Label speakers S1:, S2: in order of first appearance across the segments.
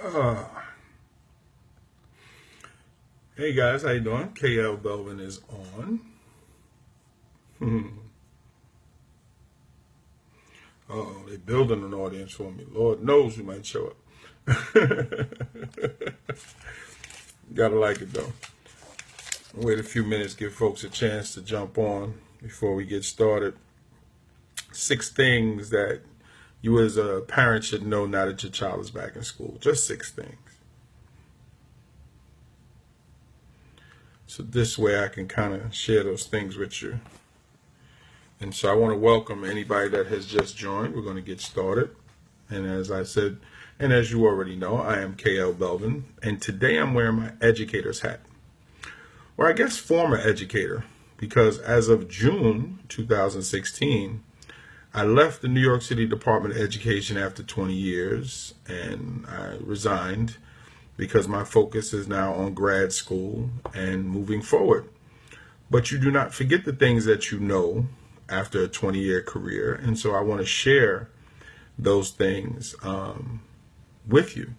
S1: Uh, hey guys, how you doing? KL Belvin is on. Oh, they building an audience for me. Lord knows who might show up. Gotta like it though. Wait a few minutes, give folks a chance to jump on before we get started. 6 things that you as a parent should know now that your child is back in school. Just 6 things. So this way I can kind of share those things with you. And so I want to welcome anybody that has just joined. We're going to get started. And as I said, and as you already know, I am KL Belvin. And today I'm wearing my educator's hat. Or I guess former educator. Because as of June 2016, I left the New York City Department of Education after 20 years. And I resigned because my focus is now on grad school and moving forward. But you do not forget the things that you know after a 20-year career. And so I want to share those things with you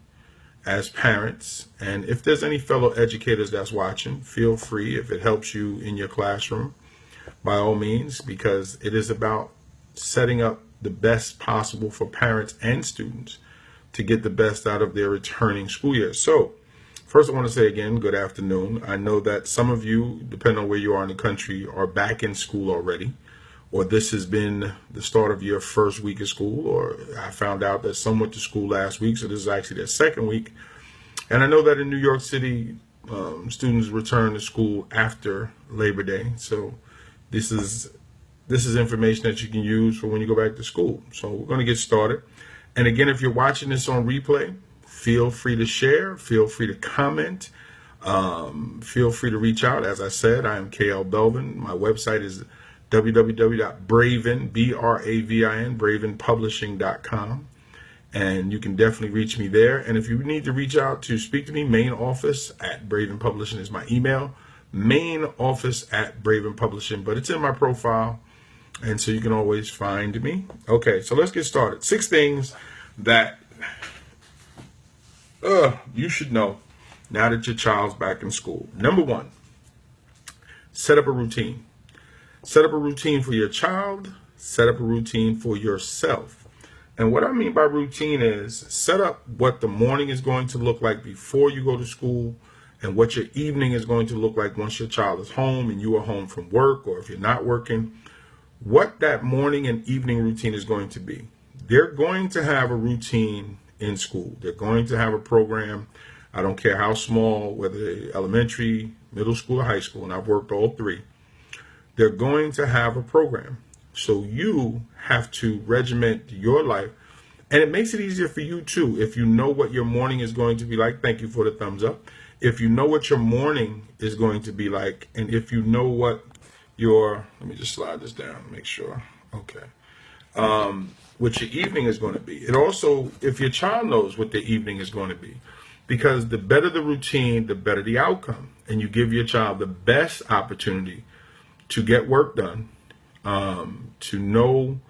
S1: as parents. And if there's any fellow educators that's watching, feel free, if it helps you in your classroom, by all means, because it is about setting up the best possible for parents and students to get the best out of their returning school year. So first I want to say again, good afternoon. I know that some of you, depending on where you are in the country, are back in school already, or this has been the start of your first week of school, or I found out that some went to school last week, so this is actually their second week. And I know that in New York City, students return to school after Labor Day. So this is information that you can use for when you go back to school. So we're going to get started. And again, if you're watching this on replay, feel free to share, feel free to comment, feel free to reach out. As I said, I am KL Belvin. My website is www.bravin, B-R-A-V-I-N, bravinpublishing.com. And you can definitely reach me there. And if you need to reach out to speak to me, main office at Bravin Publishing is my email. Main office at Bravin Publishing, but it's in my profile. And so you can always find me. Okay, so let's get started. 6 things that you should know now that your child's back in school. Number 1, set up a routine. Set up a routine for your child. Set up a routine for yourself. And what I mean by routine is set up what the morning is going to look like before you go to school and what your evening is going to look like once your child is home and you are home from work, or if you're not working, what that morning and evening routine is going to be. They're going to have a routine in school. They're going to have a program. I don't care how small, whether elementary, middle school, or high school, and I've worked all 3. They're going to have a program. So you have to regiment your life. And it makes it easier for you too. If you know what your morning is going to be like, thank you for the thumbs up. If you know what your morning is going to be like, and if you know what let me just slide this down, make sure. Okay. What your evening is going to be. It also, if your child knows what the evening is going to be, because the better the routine, the better the outcome. And you give your child the best opportunity to get work done, to know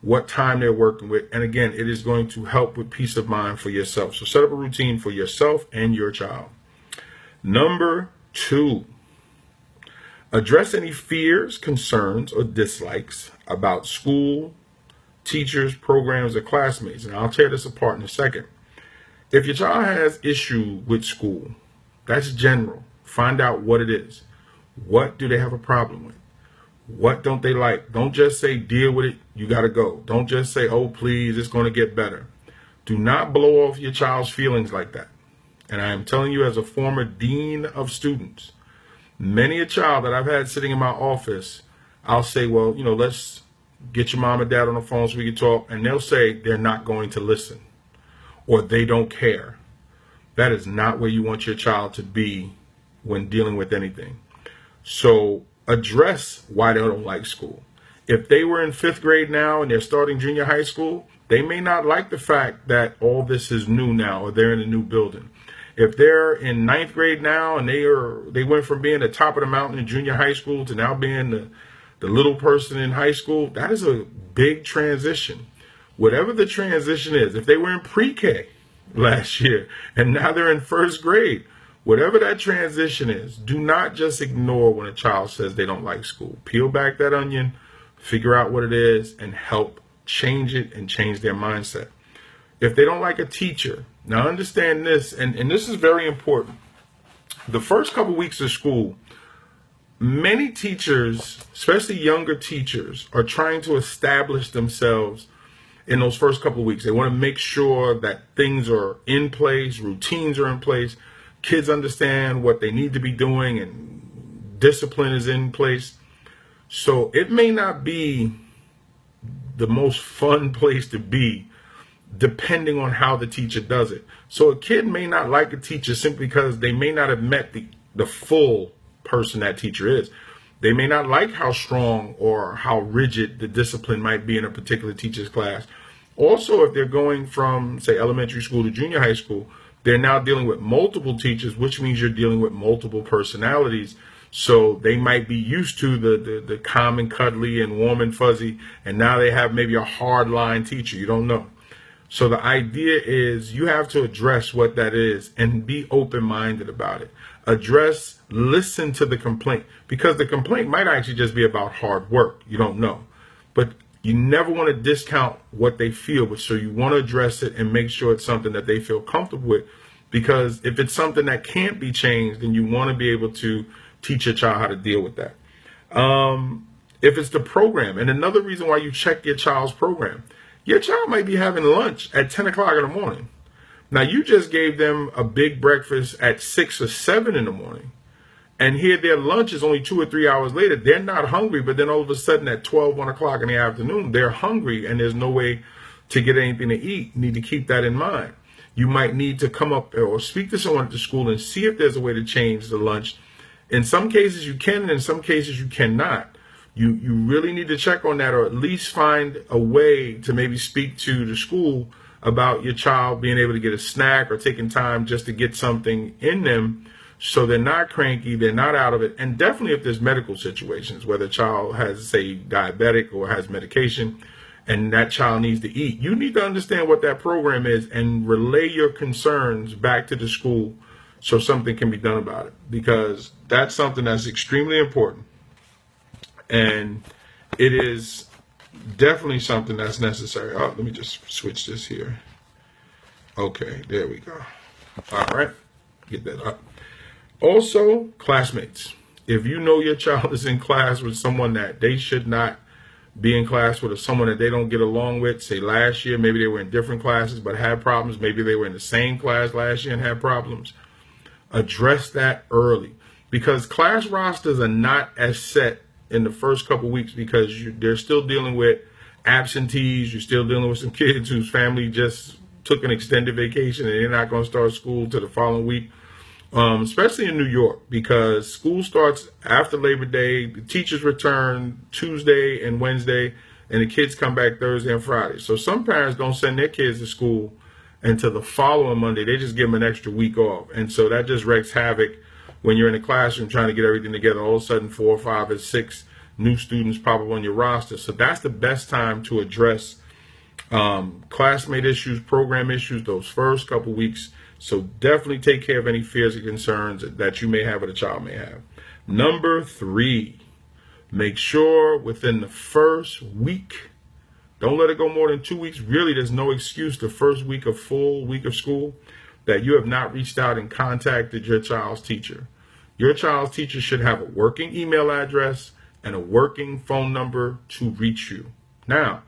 S1: what time they're working with. And again, it is going to help with peace of mind for yourself. So set up a routine for yourself and your child. Number 2, address any fears, concerns, or dislikes about school, teachers, programs, or classmates. And I'll tear this apart in a second. If your child has issue with school, that's general. Find out what it is. What do they have a problem with? What don't they like? Don't just say, deal with it, you got to go. Don't just say, oh, please, it's going to get better. Do not blow off your child's feelings like that. And I am telling you as a former dean of students, many a child that I've had sitting in my office, I'll say, well, let's get your mom and dad on the phone so we can talk. And they'll say they're not going to listen or they don't care. That is not where you want your child to be when dealing with anything. So address why they don't like school. If they were in 5th grade now and they're starting junior high school, they may not like the fact that all this is new now or they're in a new building. If they're in 9th grade now and they went from being the top of the mountain in junior high school to now being the little person in high school, that is a big transition. Whatever the transition is, if they were in pre-K, last year, and now they're in first grade. Whatever that transition is, do not just ignore when a child says they don't like school. Peel back that onion, figure out what it is, and help change it and change their mindset. If they don't like a teacher, now understand this, and this is very important. The first couple weeks of school, many teachers, especially younger teachers, are trying to establish themselves in those first couple of weeks. They want to make sure that things are in place, routines are in place, kids understand what they need to be doing, and discipline is in place. So it may not be the most fun place to be depending on how the teacher does it. So a kid may not like a teacher simply because they may not have met the full person that teacher is. They may not like how strong or how rigid the discipline might be in a particular teacher's class. Also, if they're going from, say, elementary school to junior high school, they're now dealing with multiple teachers, which means you're dealing with multiple personalities. So they might be used to the calm and cuddly and warm and fuzzy, and now they have maybe a hard line teacher. You don't know. So the idea is you have to address what that is and be open-minded about it. Listen to the complaint, because the complaint might actually just be about hard work. You don't know. But you never want to discount what they feel, but so you want to address it and make sure it's something that they feel comfortable with, because if it's something that can't be changed, then you want to be able to teach your child how to deal with that. If it's the program, and another reason why you check your child's program, your child might be having lunch at 10 o'clock in the morning. Now, you just gave them a big breakfast at 6 or 7 in the morning. And here their lunch is only 2 or 3 hours later. They're not hungry, but then all of a sudden at 12, 1 o'clock in the afternoon, they're hungry and there's no way to get anything to eat. You need to keep that in mind. You might need to come up or speak to someone at the school and see if there's a way to change the lunch. In some cases you can, and in some cases you cannot. You really need to check on that, or at least find a way to maybe speak to the school about your child being able to get a snack or taking time just to get something in them so they're not cranky, they're not out of it. And definitely if there's medical situations, whether a child has, say, diabetic or has medication and that child needs to eat, you need to understand what that program is and relay your concerns back to the school so something can be done about it, because that's something that's extremely important. And it is definitely something that's necessary. Oh, let me just switch this here. Okay, there we go. All right, get that up. Also, classmates. If you know your child is in class with someone that they should not be in class with, or someone that they don't get along with, say last year, maybe they were in different classes but had problems. Maybe they were in the same class last year and had problems. Address that early, because class rosters are not as set in the first couple weeks, because they're still dealing with absentees. You're still dealing with some kids whose family just took an extended vacation and they're not going to start school till the following week, especially in New York, because school starts after Labor Day. The teachers return Tuesday and Wednesday, and the kids come back Thursday and Friday. So some parents don't send their kids to school until the following Monday. They just give them an extra week off. And so that just wreaks havoc when you're in the classroom trying to get everything together. All of a sudden 4 or 5 or 6 new students pop up on your roster. So that's the best time to address classmate issues, program issues, those first couple weeks. So definitely take care of any fears or concerns that you may have or the child may have. Number 3, make sure within the first week, don't let it go more than 2 weeks. Really, there's no excuse the first week of full week of school that you have not reached out and contacted your child's teacher. Your child's teacher should have a working email address and a working phone number to reach you. Now,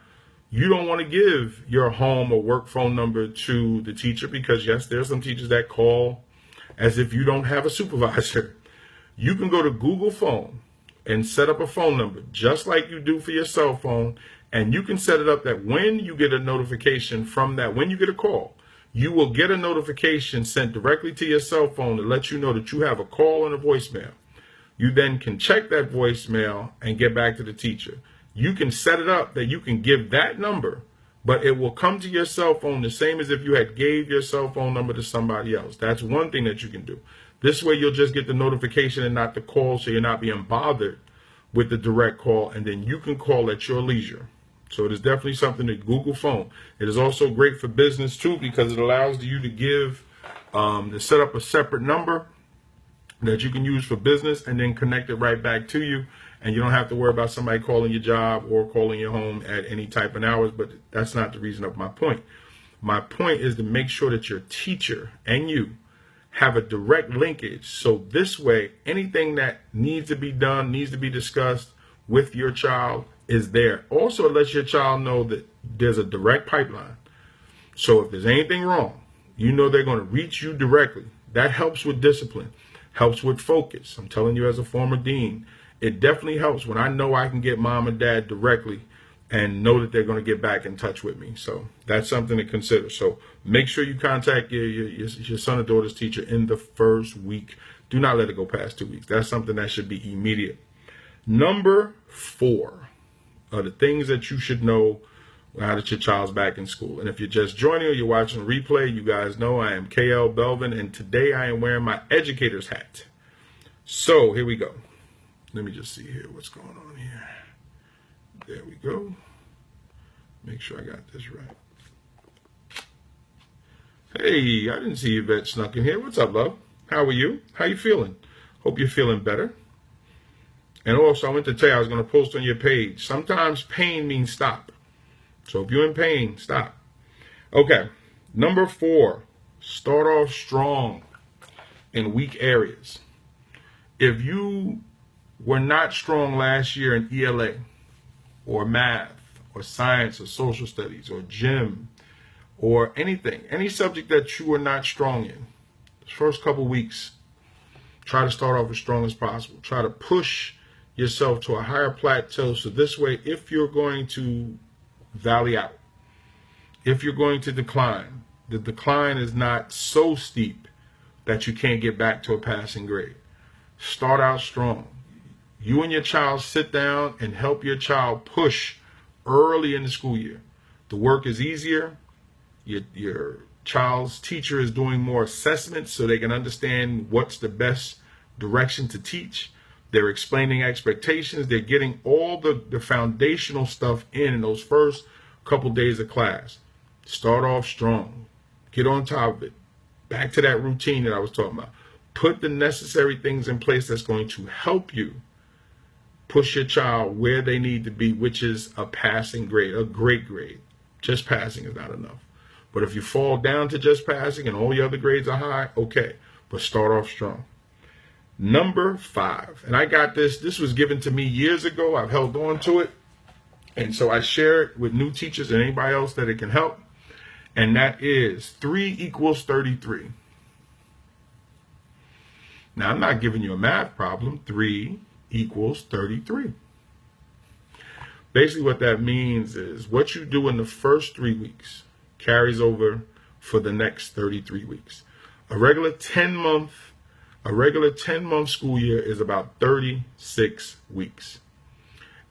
S1: you don't want to give your home or work phone number to the teacher, because yes, there's some teachers that call as if you don't have a supervisor. You can go to Google Phone and set up a phone number just like you do for your cell phone, and you can set it up that when you get a notification from that, when you get a call, you will get a notification sent directly to your cell phone to let you know that you have a call and a voicemail. You then can check that voicemail and get back to the teacher. You can set it up that you can give that number, but it will come to your cell phone the same as if you had gave your cell phone number to somebody else. That's one thing that you can do. This way you'll just get the notification and not the call, so you're not being bothered with the direct call, and then you can call at your leisure. So it is definitely something that Google phone. It is also great for business too, because it allows you to to set up a separate number that you can use for business and then connect it right back to you. And you don't have to worry about somebody calling your job or calling your home at any type of hours. But that's not the reason of my point. My point is to make sure that your teacher and you have a direct linkage. So this way, anything that needs to be done, needs to be discussed with your child is there. Also, it lets your child know that there's a direct pipeline. So if there's anything wrong, you know they're going to reach you directly. That helps with discipline, helps with focus. I'm telling you, as a former dean, it definitely helps when I know I can get mom and dad directly and know that they're going to get back in touch with me. So that's something to consider. So make sure you contact your son or daughter's teacher in the first week. Do not let it go past 2 weeks. That's something that should be immediate. Number 4 are the things that you should know now that your child's back in school. And if you're just joining or you're watching replay, you guys know I am KL Belvin, and today I am wearing my educator's hat. So here we go. Let me just see here what's going on here. There we go. Make sure I got this right. Hey, I didn't see Yvette snuck in here. What's up, love? How are you? How you feeling? Hope you're feeling better. And also, I went to tell you I was going to post on your page. Sometimes pain means stop. So if you're in pain, stop. Okay. Number 4, start off strong in weak areas. If you were not strong last year in ELA or math or science or social studies or gym or anything, any subject that you were not strong in, the first couple weeks, try to start off as strong as possible. Try to push yourself to a higher plateau. So this way, if you're going to valley out, if you're going to decline, the decline is not so steep that you can't get back to a passing grade. Start out strong. You and your child sit down and help your child push early in the school year. The work is easier. Your child's teacher is doing more assessments so they can understand what's the best direction to teach. They're explaining expectations. They're getting all the foundational stuff in those first couple days of class. Start off strong. Get on top of it. Back to that routine that I was talking about. Put the necessary things in place that's going to help you push your child where they need to be, which is a passing grade, a great grade. Just passing is not enough. But if you fall down to just passing and all your other grades are high, okay. But start off strong. Number 5, and I got this. This was given to me years ago. I've held on to it. And so I share it with new teachers and anybody else that it can help. And that is 3 equals 33. Now, I'm not giving you a math problem. 3 equals 33. Basically, what that means is what you do in the first 3 weeks carries over for the next 33 weeks. A regular 10-month school year is about 36 weeks.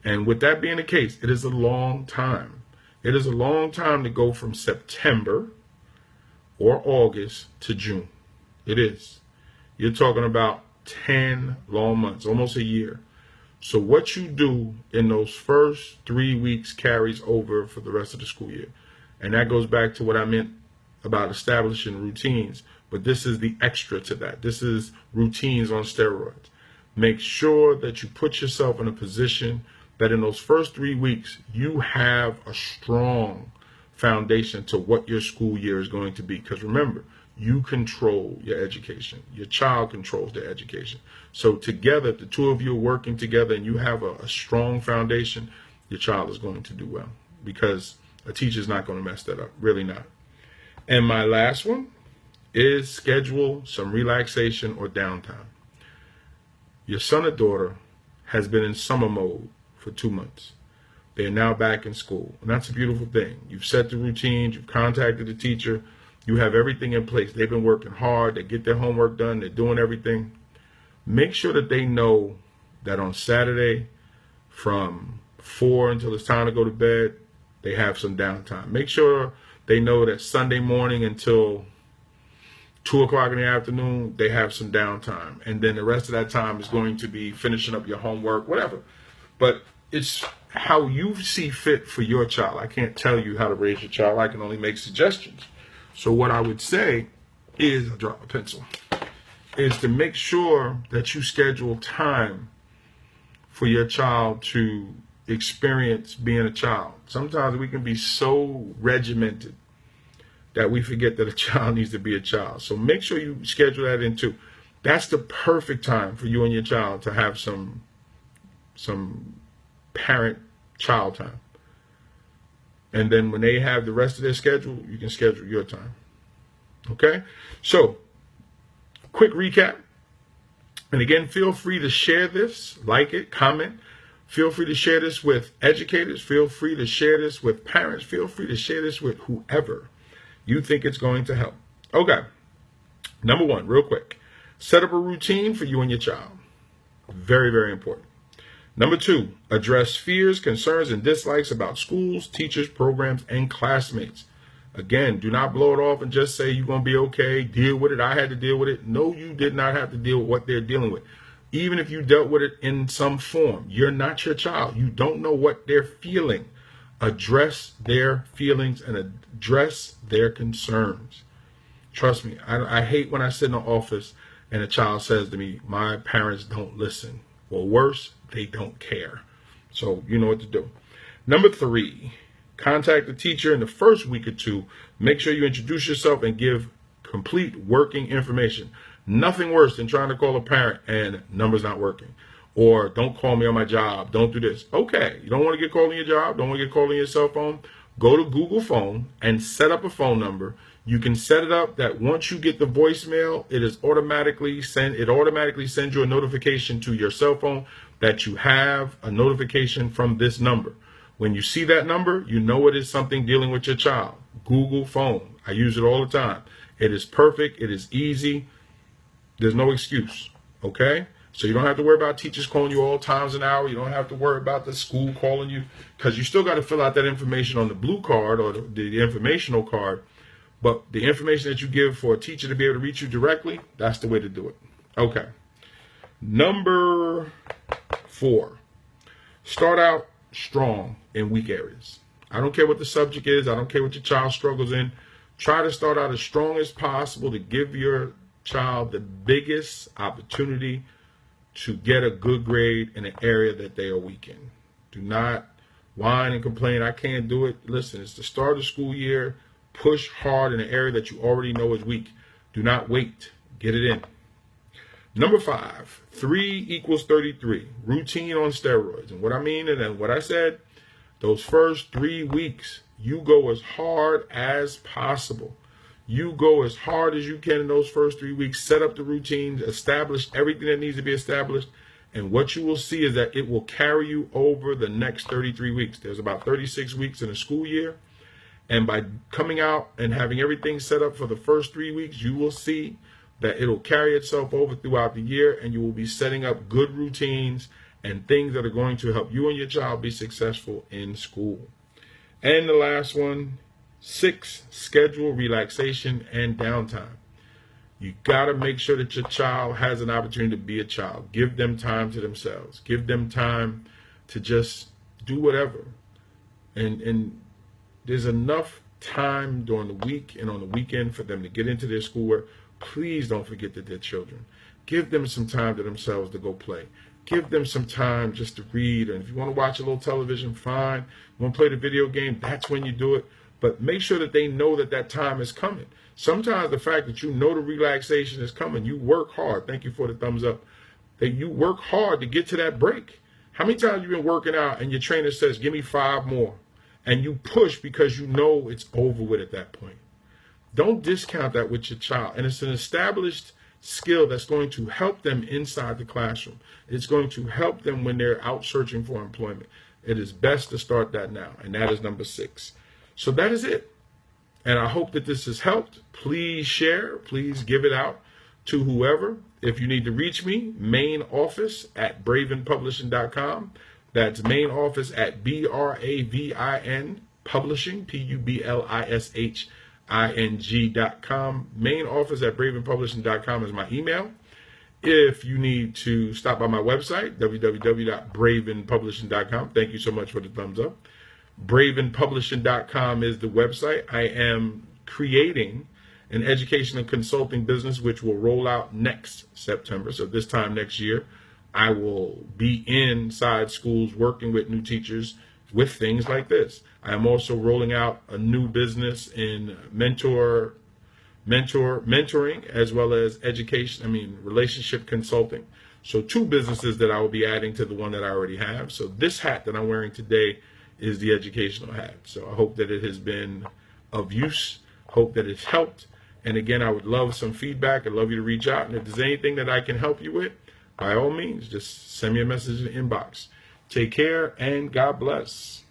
S1: And with that being the case, it is a long time. It is a long time to go from September or August to June. It is. You're talking about 10 long months, almost a year. So what you do in those first 3 weeks carries over for the rest of the school year. And that goes back to what I meant about establishing routines. But this is the extra to that. This is routines on steroids. Make sure that you put yourself in a position that in those first 3 weeks, you have a strong foundation to what your school year is going to be. Because remember, you control your education. Your child controls their education. So together, the two of you are working together and you have a strong foundation, your child is going to do well. Because a teacher's not going to mess that up. Really not. And my last one is schedule some relaxation or downtime. Your son or daughter has been in summer mode for 2 months. They're now back in school. And that's a beautiful thing. You've set the routines. You've contacted the teacher. You have everything in place. They've been working hard. They get their homework done. They're doing everything. Make sure that they know that on Saturday from 4 until it's time to go to bed, they have some downtime. Make sure they know that Sunday morning until 2 o'clock in the afternoon, they have some downtime. And then the rest of that time is going to be finishing up your homework, whatever. But it's how you see fit for your child. I can't tell you how to raise your child. I can only make suggestions. So what I would say is, drop a pencil, is to make sure that you schedule time for your child to experience being a child. Sometimes we can be so regimented that we forget that a child needs to be a child. So make sure you schedule that in too. That's the perfect time for you and your child to have some parent-child time. And then when they have the rest of their schedule, you can schedule your time. Okay? So, quick recap. And again, feel free to share this, like it, comment. Feel free to share this with educators. Feel free to share this with parents. Feel free to share this with whoever you think it's going to help. Okay. Number one, real quick. Set up a routine for you and your child. Very, very important. Number two, address fears, concerns, and dislikes about schools, teachers, programs, and classmates. Again, do not blow it off and just say you're going to be okay, deal with it. I had to deal with it. No, you did not have to deal with what they're dealing with. Even if you dealt with it in some form, you're not your child. You don't know what they're feeling. Address their feelings and address their concerns. Trust me, I hate when I sit in the office and a child says to me, my parents don't listen. Or worse, they don't care. So you know what to do. Number three, contact the teacher in the first week or two. Make sure you introduce yourself and give complete working information. Nothing worse than trying to call a parent and number's not working. Or don't call me on my job. Don't do this. Okay, you don't want to get called on your job. Don't want to get called on your cell phone. Go to Google Phone and set up a phone number. You can set it up that once you get the voicemail, it automatically sends you a notification to your cell phone that you have a notification from this number. When you see that number, you know it is something dealing with your child. Google Phone. I use it all the time. It is perfect. It is easy. There's no excuse. Okay? So you don't have to worry about teachers calling you all times an hour. You don't have to worry about the school calling you, because you still got to fill out that information on the blue card or the informational card. But the information that you give for a teacher to be able to reach you directly, that's the way to do it. Okay. Number 4, start out strong in weak areas. I don't care what the subject is. I don't care what your child struggles in. Try to start out as strong as possible to give your child the biggest opportunity to get a good grade in an area that they are weak in. Do not whine and complain, I can't do it. Listen, it's the start of the school year. Push hard in an area that you already know is weak. Do not wait. Get it in. Number 5, 3 equals 33. Routine on steroids. And what I mean and what I said, those first 3 weeks, you go as hard as possible. You go as hard as you can in those first 3 weeks. Set up the routines. Establish everything that needs to be established. And what you will see is that it will carry you over the next 33 weeks. There's about 36 weeks in a school year. And by coming out and having everything set up for the first 3 weeks, you will see that it'll carry itself over throughout the year, and you will be setting up good routines and things that are going to help you and your child be successful in school. And the last one, 6, schedule relaxation and downtime. You got to make sure that your child has an opportunity to be a child. Give them time to themselves. Give them time to just do whatever. And there's enough time during the week and on the weekend for them to get into their schoolwork. Please don't forget that they're children. Give them some time to themselves to go play. Give them some time just to read. And if you want to watch a little television, fine. You want to play the video game, that's when you do it. But make sure that they know that that time is coming. Sometimes the fact that you know the relaxation is coming, you work hard. Thank you for the thumbs up. That you work hard to get to that break. How many times have you been working out and your trainer says, give me 5 more? And you push because you know it's over with at that point. Don't discount that with your child. And it's an established skill that's going to help them inside the classroom. It's going to help them when they're out searching for employment. It is best to start that now. And that is number 6. So that is it. And I hope that this has helped. Please share. Please give it out to whoever. If you need to reach me, main office at bravinpublishing.com. That's main office at BRAVIN Publishing, PUBLISHING.com. Main office at bravinpublishing.com is my email. If you need to stop by my website, www.bravenpublishing.com. Thank you so much for the thumbs up. Bravenpublishing.com is the website. I am creating an education and consulting business which will roll out next September. So this time next year, I will be inside schools working with new teachers with things like this. I am also rolling out a new business in mentoring, as well as relationship consulting. So 2 businesses that I will be adding to the one that I already have. So this hat that I'm wearing today is the educational hat. So I hope that it has been of use. Hope that it's helped. And again, I would love some feedback. I'd love you to reach out. And if there's anything that I can help you with, by all means, just send me a message in the inbox. Take care and God bless.